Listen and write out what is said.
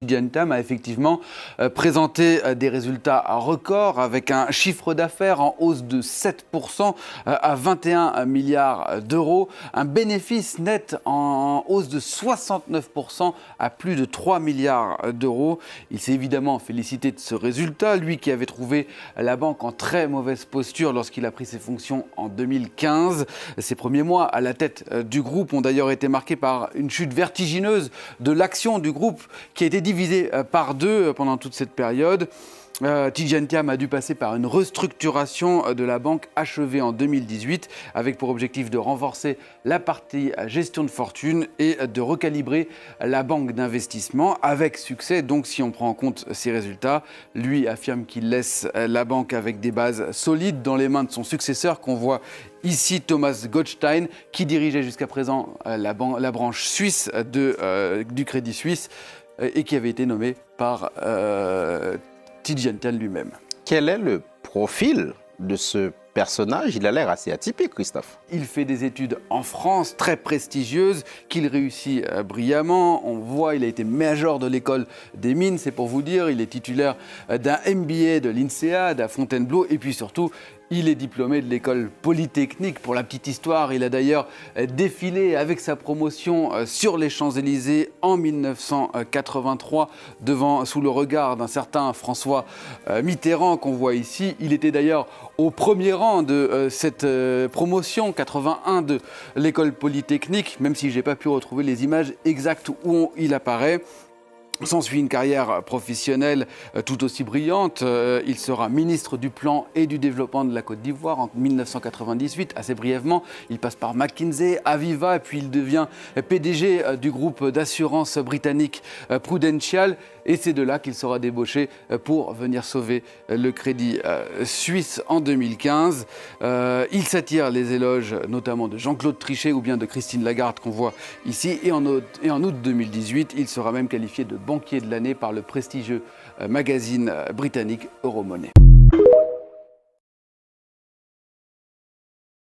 Tidjane Thiam a effectivement présenté des résultats records avec un chiffre d'affaires en hausse de 7% à 21 milliards d'euros, un bénéfice net en hausse de 69% à plus de 3 milliards d'euros. Il s'est évidemment félicité de ce résultat, lui qui avait trouvé la banque en très mauvaise posture lorsqu'il a pris ses fonctions en 2015. Ses premiers mois à la tête du groupe ont d'ailleurs été marqués par une chute vertigineuse de l'action du groupe qui a été divisé par deux pendant toute cette période. Tidjane Thiam a dû passer par une restructuration de la banque achevée en 2018 avec pour objectif de renforcer la partie gestion de fortune et de recalibrer la banque d'investissement avec succès. Donc si on prend en compte ces résultats, lui affirme qu'il laisse la banque avec des bases solides dans les mains de son successeur qu'on voit ici, Thomas Gottstein, qui dirigeait jusqu'à présent la branche suisse du Crédit Suisse et qui avait été nommé par Tidjane Thiam lui-même. Quel est le profil de ce personnage? Il a l'air assez atypique, Christophe. Il fait des études en France, très prestigieuses, qu'il réussit brillamment. On voit, il a été major de l'école des mines, c'est pour vous dire. Il est titulaire d'un MBA de l'INSEAD à Fontainebleau. Et puis surtout, il est diplômé de l'école polytechnique. Pour la petite histoire, il a d'ailleurs défilé avec sa promotion sur les Champs-Élysées en 1983 sous le regard d'un certain François Mitterrand qu'on voit ici. Il était d'ailleurs au premier rang de cette promotion 81 de l'école polytechnique, même si je n'ai pas pu retrouver les images exactes où il apparaît. S'ensuit une carrière professionnelle tout aussi brillante. Il sera ministre du Plan et du Développement de la Côte d'Ivoire en 1998. Assez brièvement, il passe par McKinsey, Aviva, et puis il devient PDG du groupe d'assurance britannique Prudential. Et c'est de là qu'il sera débauché pour venir sauver le Crédit Suisse en 2015. Il s'attire les éloges notamment de Jean-Claude Trichet ou bien de Christine Lagarde qu'on voit ici. Et en août 2018, il sera même qualifié de banquier de l'année par le prestigieux magazine britannique Euromoney.